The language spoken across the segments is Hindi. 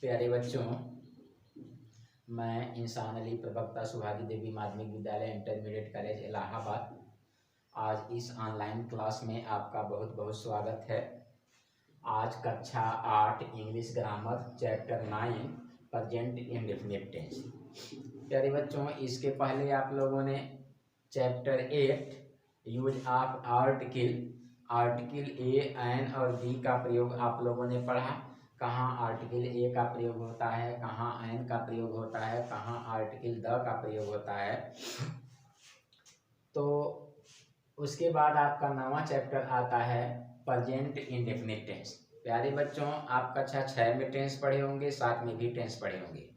प्यारे बच्चों, मैं इंसान अली प्रवक्ता सुहागी देवी माध्यमिक विद्यालय इंटरमीडिएट कॉलेज इलाहाबाद आज इस ऑनलाइन क्लास में आपका बहुत बहुत स्वागत है। आज कक्षा 8 English grammar chapter 9 present indefinite tense. प्यारे बच्चों, इसके पहले आप लोगों ने chapter 8 use of article a, an और दी का प्रयोग आप लोगों ने पढ़ा। कहाँ आर्टिकल ए का प्रयोग होता है, कहाँ एन का प्रयोग होता है, कहाँ आर्टिकल द का प्रयोग होता है। तो उसके बाद आपका नवा चैप्टर आता है प्रेजेंट इंडेफिनिट टेंस। प्यारे बच्चों, आप कक्षा 6 में टेंस पढ़े होंगे, 7 में भी टेंस पढ़े होंगे।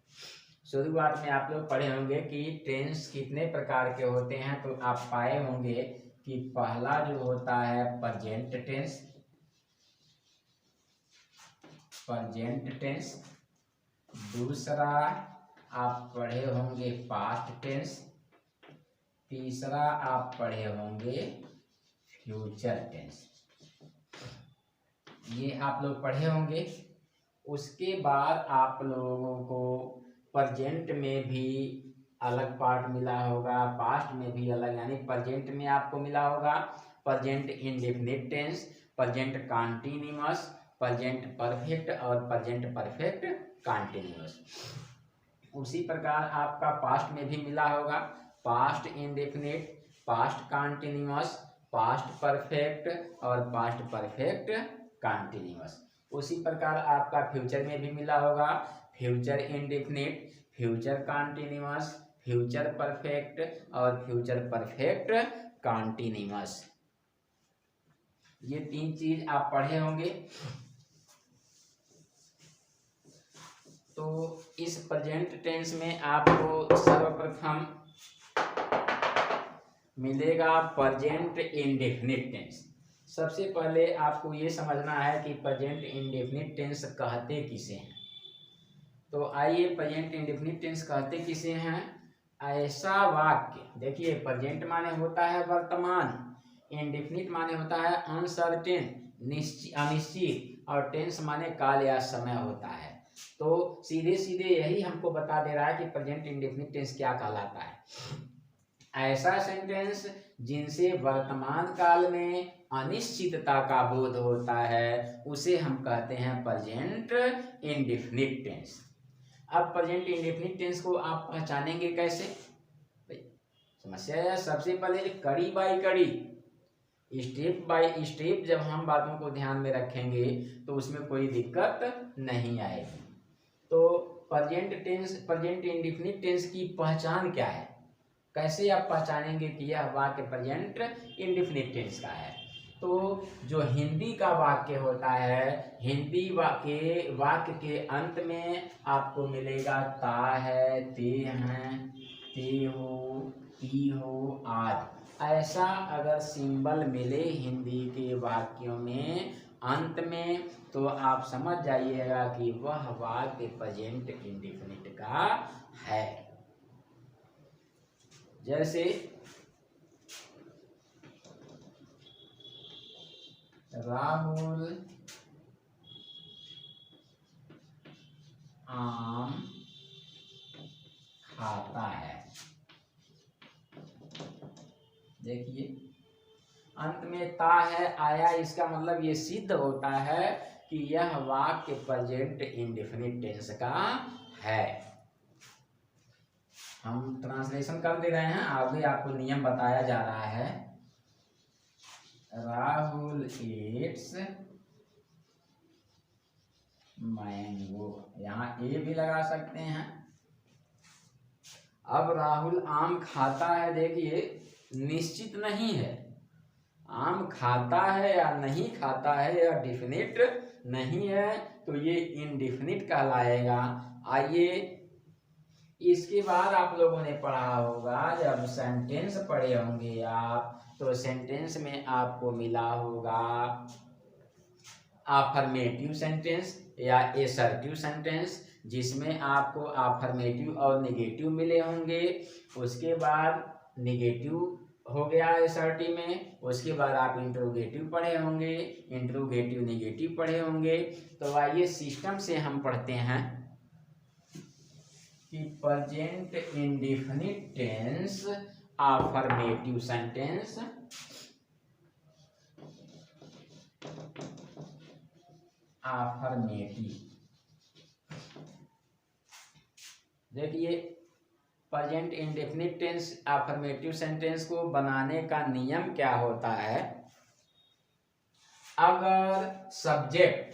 शुरुआत में आप लोग पढ़े होंगे कि टेंस कितने प्रकार के होते हैं। तो आप पाए होंगे कि पहला जो होता है प्रेजेंट टेंस, दूसरा आप पढ़े होंगे पास्ट टेंस, तीसरा आप पढ़े होंगे फ्यूचर टेंस। ये आप लोग पढ़े होंगे। उसके बाद आप लोगों को प्रेजेंट में भी अलग पार्ट मिला होगा, पास्ट में भी अलग, यानी प्रेजेंट में आपको मिला होगा present indefinite tense, present continuous, present perfect और प्रेजेंट परफेक्ट कॉन्टिन्यूअस। उसी प्रकार आपका पास्ट में भी मिला होगा past indefinite, past continuous, past perfect और पास्ट परफेक्ट कॉन्टिन्यूअस। उसी प्रकार आपका फ्यूचर में भी मिला होगा future indefinite, future continuous, future perfect और फ्यूचर परफेक्ट कॉन्टिन्यूअस। ये 3 चीज आप पढ़े होंगे। तो इस प्रेजेंट टेंस में आपको सर्वप्रथम मिलेगा प्रेजेंट इंडेफिनिट टेंस। सबसे पहले आपको ये समझना है कि प्रेजेंट इंडेफिनिट टेंस कहते किसे हैं। तो आइए, प्रेजेंट इंडेफिनिट टेंस कहते किसे हैं? ऐसा वाक्य, देखिए प्रेजेंट माने होता है वर्तमान, इंडेफिनिट माने होता है अनसर्टेन, अनिश्चित, और टेंस माने काल या समय होता है। तो सीधे सीधे यही हमको बता दे रहा है कि प्रेजेंट इंडेफिनिट टेंस क्या कहलाता है। ऐसा सेंटेंस जिनसे वर्तमान काल में अनिश्चितता का बोध होता है, उसे हम कहते हैं प्रेजेंट इंडेफिनिट टेंस। अब प्रेजेंट इंडेफिनिट टेंस को आप पहचानेंगे कैसे? समस्या है, सबसे पहले कड़ी बाई कड़ी, स्टेप बाय स्टेप जब हम बातों को ध्यान में रखेंगे तो उसमें कोई दिक्कत नहीं आएगी। तो प्रेजेंट इंडेफिनिट टेंस की पहचान क्या है? कैसे आप पहचानेंगे कि यह वाक्य प्रेजेंट इंडेफिनिट टेंस का है? तो जो हिंदी का वाक्य होता है, हिंदी वाक्य के अंत में आपको मिलेगा ता है, ते हैं, ते हो, ती हो आदि। ऐसा अगर सिंबल मिले हिंदी के वाक्यों में अंत में, तो आप समझ जाइएगा कि वह वाक्य प्रेजेंट इंडेफिनिट का है। जैसे राहुल आम खाता है। देखिए अंत में ता है आया, इसका मतलब ये सिद्ध होता है कि यह वाक्य प्रेजेंट इंडेफिनिट टेंस का है। हम ट्रांसलेशन कर दे रहे हैं, आगे आपको नियम बताया जा रहा है। राहुल ईट्स मैंगो, यहाँ ए भी लगा सकते हैं। अब राहुल आम खाता है, देखिए निश्चित नहीं है, आम खाता है या नहीं खाता है या डिफिनिट नहीं है, तो ये इनडिफिनिट कहलाएगा। आइए, इसके बाद आप लोगों ने पढ़ा होगा, जब सेंटेंस पढ़े होंगे आप, तो सेंटेंस में आपको मिला होगा अफर्मेटिव सेंटेंस या एसर्टिव सेंटेंस, जिसमें आपको अफर्मेटिव और नेगेटिव मिले होंगे। उसके बाद नेगेटिव हो गया एसर्टिव में, उसके बाद आप इंट्रोगेटिव पढ़े होंगे, इंट्रोगेटिव नेगेटिव पढ़े होंगे। तो आइए सिस्टम से हम पढ़ते हैं। कि present indefinite tense affirmative sentence देखिए present indefinite tense affirmative sentence को बनाने का नियम क्या होता है। अगर सब्जेक्ट,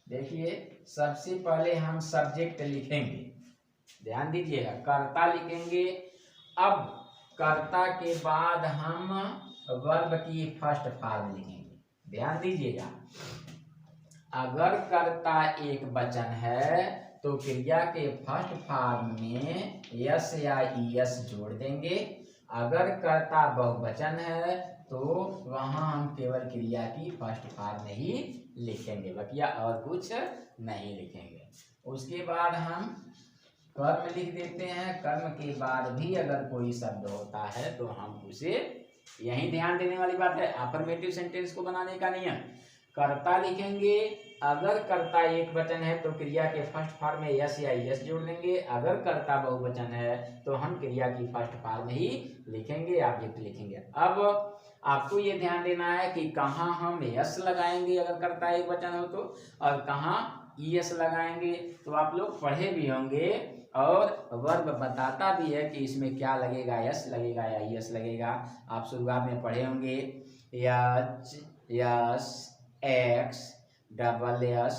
देखिए सबसे पहले हम सब्जेक्ट लिखेंगे, ध्यान दीजिएगा, कर्ता लिखेंगे। अब कर्ता के बाद हम वर्ब की फर्स्ट फॉर्म लिखेंगे, ध्यान दीजिएगा। अगर कर्ता एक वचन है तो क्रिया के फर्स्ट फॉर्म में यस या ईएस जोड़ देंगे। अगर कर्ता बहुवचन है तो वहां हम केवल क्रिया की फर्स्ट फॉर्म ही लिखेंगे, बकिया और कुछ नहीं लिखेंगे। उसके बाद हम कर्म लिख देते हैं। कर्म के बाद भी अगर कोई शब्द होता है तो हम उसे, यही ध्यान देने वाली बात है अफर्मेटिव सेंटेंस को बनाने का नियम। कर्ता लिखेंगे, अगर कर्ता एक वचन है तो क्रिया के फर्स्ट फॉर्म में यस या यस जोड़ देंगे। अगर कर्ता बहुवचन है तो हम क्रिया की फर्स्ट फॉर्म ही लिखेंगे, ऑब्जेक्ट लिखेंगे। अब आपको ये ध्यान देना है कि कहाँ हम यस लगाएंगे अगर कर्ता एक वचन हो तो, और कहाँ ईएस लगाएंगे। तो आप लोग पढ़े भी होंगे और वर्ब बताता भी है कि इसमें क्या लगेगा, यस लगेगा या ईएस लगेगा। आप शुरुआत में पढ़े होंगे H, S, X, double S,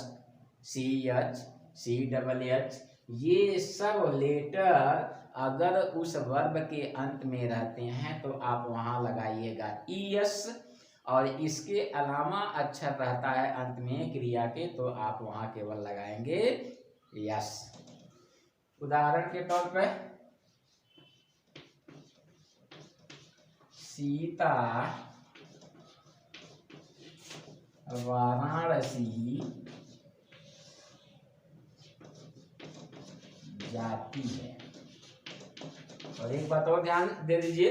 C H, C double H, ये सब लेटर अगर उस वर्ब के अंत में रहते हैं तो आप वहां लगाइएगा ईएस, और इसके अलावा अक्षर रहता है अंत में क्रिया के तो आप वहां केवल लगाएंगे यस। उदाहरण के तौर पर सीता वाराणसी जाती है। और एक बात और ध्यान दे दीजिए,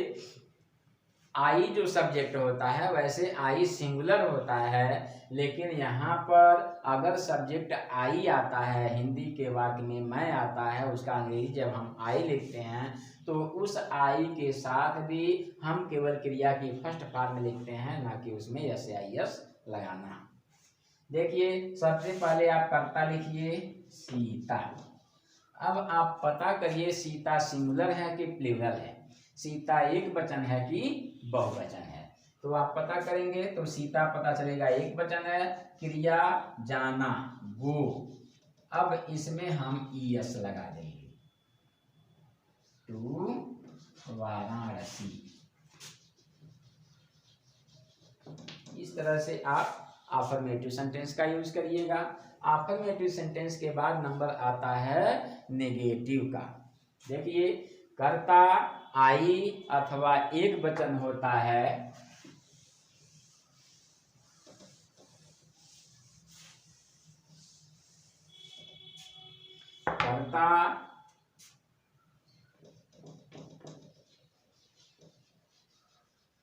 आई जो सब्जेक्ट होता है वैसे आई सिंगुलर होता है, लेकिन यहाँ पर अगर सब्जेक्ट आई आता है, हिंदी के वाक्य में मैं आता है, उसका अंग्रेजी जब हम आई लिखते हैं तो उस आई के साथ भी हम केवल क्रिया की फर्स्ट फॉर्म लिखते हैं, ना कि उसमें यस या यस लगाना। देखिए सबसे पहले आप कर्ता लिखिए सीता। अब आप पता करिए सीता सिंगुलर है कि प्लूरल है, सीता एक वचन है कि बहुवचन है। तो आप पता करेंगे तो सीता पता चलेगा एक वचन है, क्रिया जाना गो। अब इसमें हम ईएस लगा देंगे, टू वाराणसी। इस तरह से आप अफर्मेटिव सेंटेंस का यूज करिएगा। अफर्मेटिव सेंटेंस के बाद नंबर आता है नेगेटिव का। देखिए कर्ता आई अथवा एक वचन होता है, कर्ता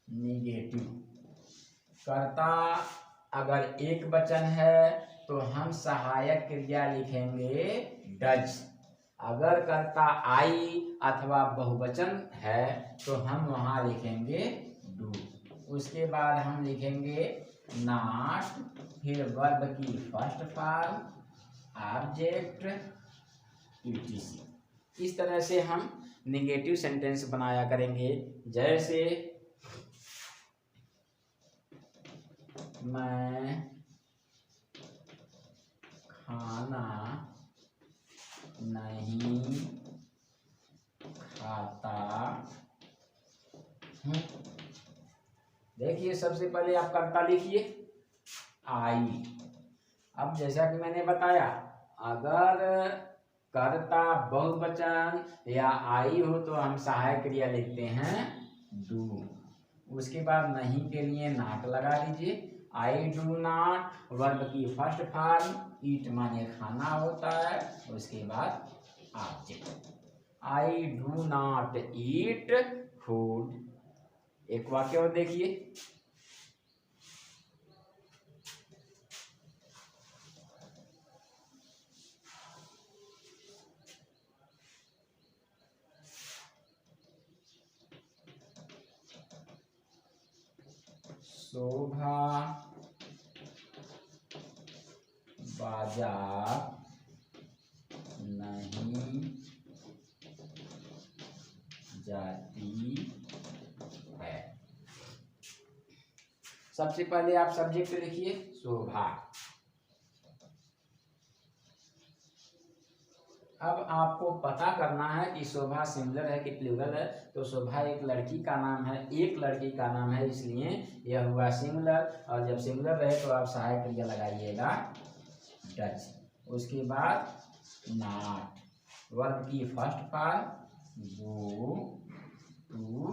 नेगेटिव। कर्ता अगर एक वचन है तो हम सहायक क्रिया लिखेंगे डज। अगर कर्ता आई अथवा बहुवचन है तो हम वहां लिखेंगे डू। उसके बाद हम लिखेंगे नॉट, फिर वर्ब की फर्स्ट फॉर्म, ऑब्जेक्ट, ईटीसी। इस तरह से हम नेगेटिव सेंटेंस बनाया करेंगे। जैसे मैं खाना नहीं खाता हूँ। देखिए सबसे पहले आप कर्ता लिखिए आई। अब जैसा कि मैंने बताया अगर कर्ता बहुवचन या आई हो तो हम सहायक क्रिया लिखते हैं डू। उसके बाद नहीं के लिए नॉट लगा दीजिए, आई डू नॉट, वर्ब की फर्स्ट फॉर्म, ईट माने खाना होता है, उसके बाद object, I do not eat food. एक वाक्य और देखिए, शोभा बाजार नहीं जाती है। सबसे पहले आप सब्जेक्ट लिखिए शोभा। अब आपको पता करना है कि शोभा सिंगुलर है कि प्लूरल है। तो शोभा एक लड़की का नाम है, एक लड़की का नाम है, इसलिए यह हुआ सिंगुलर। और जब सिंगुलर रहे तो आप सहायक क्रिया लगाइएगा डज। उसके बाद नॉट, वर्ब की first form go to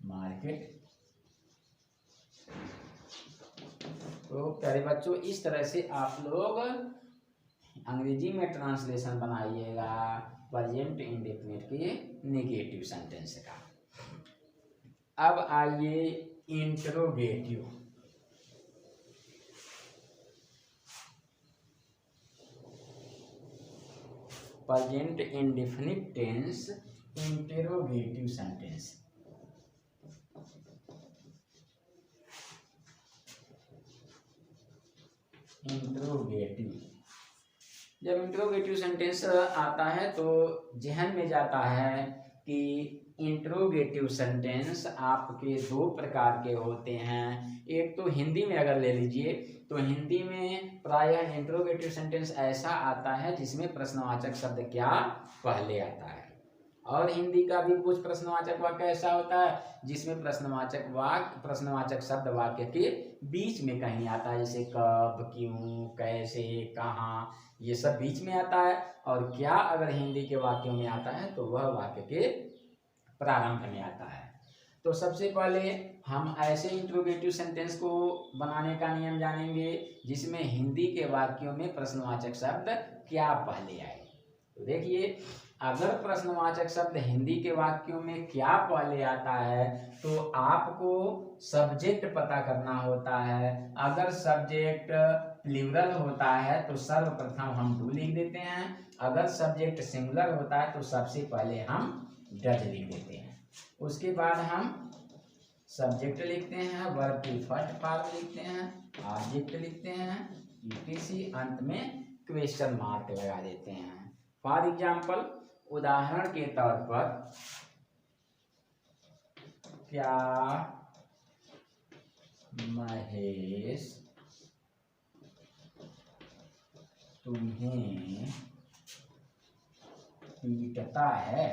market. तो प्यारे बच्चों, इस तरह से आप लोग अंग्रेजी में ट्रांसलेशन बनाइएगा प्रेजेंट इंडेफिनिट के नेगेटिव सेंटेंस का। अब आइए interrogative. Present indefinite tense interrogative sentence. Interrogative, जब इंट्रोगेटिव सेंटेंस आता है तो जहन में जाता है कि इंट्रोगेटिव सेंटेंस आपके दो प्रकार के होते हैं। एक तो हिंदी में अगर ले लीजिए तो हिंदी में प्रायः इंट्रोगेटिव सेंटेंस ऐसा आता है जिसमें प्रश्नवाचक शब्द क्या पहले आता है। और हिंदी का भी कुछ प्रश्नवाचक वाक्य ऐसा होता है जिसमें प्रश्नवाचक शब्द वाक्य के बीच में कहीं आता है, जैसे कब, क्यों, कैसे, कहाँ, ये सब बीच में आता है। और क्या अगर हिंदी के वाक्यों में आता है तो वह वाक्य के प्रारंभ में आता है। तो सबसे पहले हम ऐसे इंट्रोगेटिव सेंटेंस को बनाने का नियम जानेंगे जिसमें हिंदी के वाक्यों में प्रश्नवाचक शब्द क्या पहले आए। तो देखिए, अगर प्रश्नवाचक शब्द हिंदी के वाक्यों में क्या पहले आता है तो आपको सब्जेक्ट पता करना होता है। अगर सब्जेक्ट प्लूरल होता है तो सर्वप्रथम हम डू लिख देते हैं। अगर सब्जेक्ट सिंगुलर होता है तो सबसे पहले हम डज लिख देते हैं। उसके बाद हम सब्जेक्ट लिखते हैं, वर्ब की फर्स्ट फॉर्म लिखते हैं, ऑब्जेक्ट लिखते हैं, ईटीसी, अंत में क्वेश्चन मार्क लगा देते हैं। फॉर एग्जाम्पल, उदाहरण के तौर पर, क्या महेश तुम्हें पीटता है?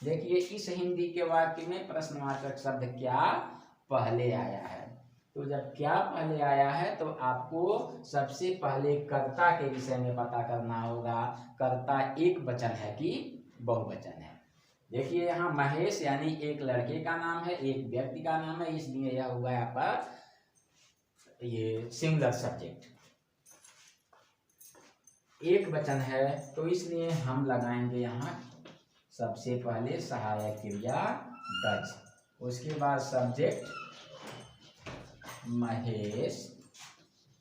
देखिए, इस हिंदी के वाक्य में प्रश्नवाचक शब्द क्या पहले आया है। तो जब क्या पहले आया है तो आपको सबसे पहले कर्ता के विषय में पता करना होगा। कर्ता एक वचन है कि बहुवचन है। देखिए, यहाँ महेश यानी एक लड़के का नाम है, एक व्यक्ति का नाम है, इसलिए यह हुआ यहाँ पर ये सिंगुलर सब्जेक्ट। एक वचन है तो इसलिए हम लगाएंगे यहाँ सबसे पहले सहायक क्रिया डज। उसके बाद सब्जेक्ट महेश,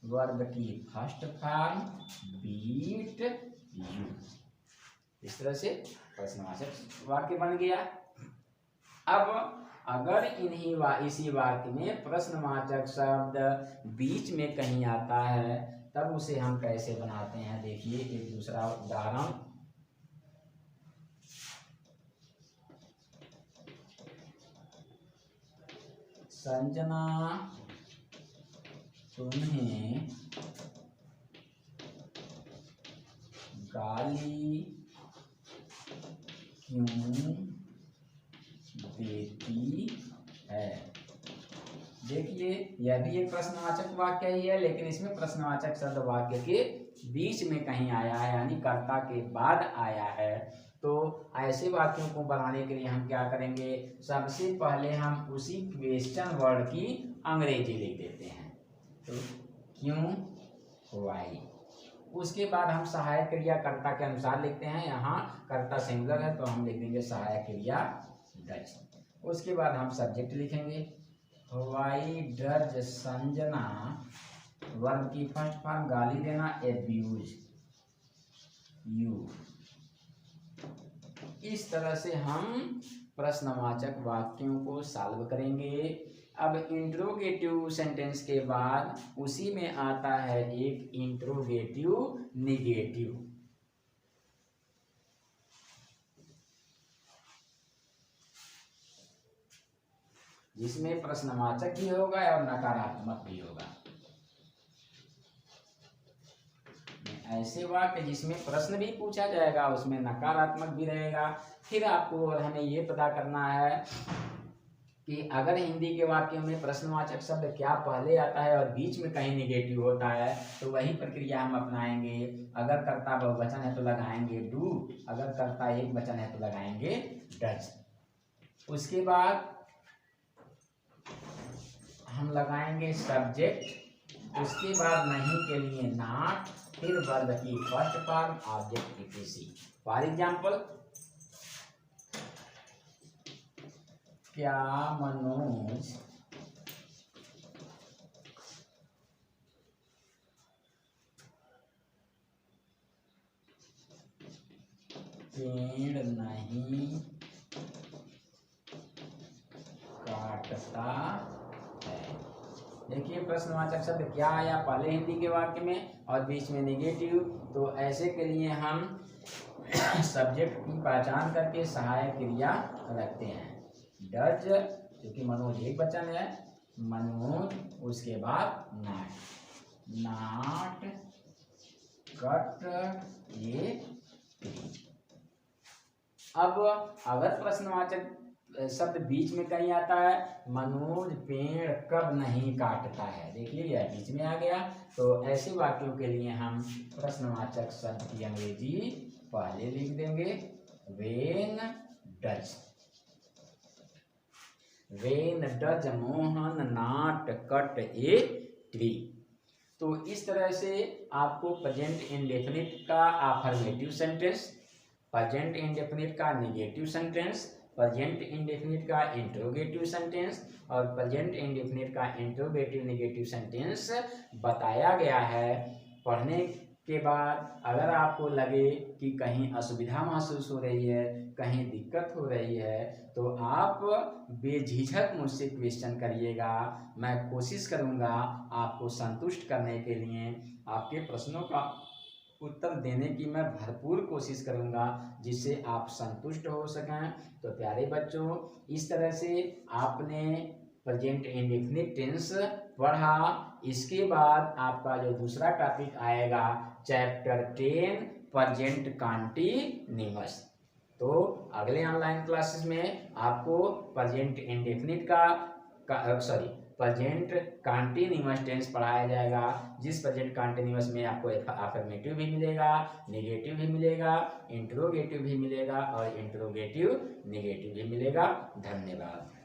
वर्ब की फर्स्ट फॉर्म बीट यू। इस तरह से प्रश्नवाचक वाक्य बन गया। अब अगर इसी वाक्य में प्रश्नवाचक शब्द बीच में कहीं आता है तब उसे हम कैसे बनाते हैं। देखिए, एक दूसरा उदाहरण, संजना तुम्हें गाली क्यों देती है? देखिए, यह भी एक प्रश्नवाचक वाक्य ही है, लेकिन इसमें प्रश्नवाचक शब्द वाक्य के बीच में कहीं आया है, यानी कर्ता के बाद आया है। तो ऐसे वाक्यों को बनाने के लिए हम क्या करेंगे, सबसे पहले हम उसी क्वेश्चन वर्ड की अंग्रेजी लिख देते हैं। तो क्यों, व्हाई। उसके बाद हम सहायक क्रिया कर्ता के अनुसार लिखते हैं। यहाँ कर्ता सिंगुलर है तो हम लिख देंगे सहायक क्रिया डज। उसके बाद हम सब्जेक्ट लिखेंगे, व्हाई डज संजना, वर्ब की फर्स्ट फॉर्म गाली देना, एब्यूज यू। इस तरह से हम प्रश्नवाचक वाक्यों को सॉल्व करेंगे। अब इंट्रोगेटिव सेंटेंस के बाद उसी में आता है एक इंट्रोगेटिव निगेटिव। जिसमें प्रश्नवाचक भी होगा और नकारात्मक भी होगा। ऐसे वाक्य जिसमें प्रश्न भी पूछा जाएगा उसमें नकारात्मक भी रहेगा। फिर आपको और हमें ये पता करना है कि अगर हिंदी के वाक्यों में प्रश्नवाचक शब्द क्या पहले आता है और बीच में कहीं निगेटिव होता है तो वही प्रक्रिया हम अपनाएंगे। अगर कर्ता बहुवचन है तो लगाएंगे डू, अगर कर्ता एक वचन है तो लगाएंगे डज। उसके बाद हम लगाएंगे सब्जेक्ट, उसके बाद नहीं के लिए नॉट, फिर वर्ब की first form object etc. For example, क्या मनोज पेड़ नहीं काटता है। देखिए प्रश्नवाचक शब्द क्या आया पहले हिंदी के वाक्य में और बीच में निगेटिव, तो ऐसे के लिए हम सब्जेक्ट की पहचान करके सहायक क्रिया रखते हैं। डज, क्योंकि मनोज एक वचन है, मनोज, उसके बाद नॉट कट ए ट्री। अब अगर प्रश्नवाचक शब्द बीच में कहीं आता है, मनोज पेड़ कब नहीं काटता है, देखिए यह बीच में आ गया, तो ऐसे वाक्यों के लिए हम प्रश्नवाचक शब्द की अंग्रेजी पहले लिख देंगे when does. When does Mohan not cut a tree. तो इस तरह से आपको प्रेजेंट इंडेफिनिट का अफर्मेटिव सेंटेंस, प्रेजेंट इंडेफिनिट का नेगेटिव सेंटेंस, प्रेजेंट इंडेफिनिट का इंट्रोगेटिव सेंटेंस और प्रेजेंट इंडेफिनिट का इंट्रोगेटिव नेगेटिव सेंटेंस बताया गया है। पढ़ने के बाद अगर आपको लगे कि कहीं असुविधा महसूस हो रही है, कहीं दिक्कत हो रही है, तो आप बेझिझक मुझसे क्वेश्चन करिएगा। मैं कोशिश करूंगा आपको संतुष्ट करने के लिए, आपके प्रश्नों का उत्तर देने की मैं भरपूर कोशिश करूंगा जिससे आप संतुष्ट हो सकें। तो प्यारे बच्चों, इस तरह से आपने प्रेजेंट इंडेफिनिट टेंस पढ़ा। इसके बाद आपका जो दूसरा टॉपिक आएगा चैप्टर 10 प्रेजेंट कंटीन्यूअस। तो अगले ऑनलाइन क्लासेस में आपको present indefinite present continuous tense पढ़ाया जाएगा, जिस प्रेजेंट कंटीन्यूअस में आपको अफर्मेटिव भी मिलेगा, नेगेटिव भी मिलेगा, इंट्रोगेटिव भी मिलेगा और इंट्रोगेटिव नेगेटिव भी मिलेगा। धन्यवाद।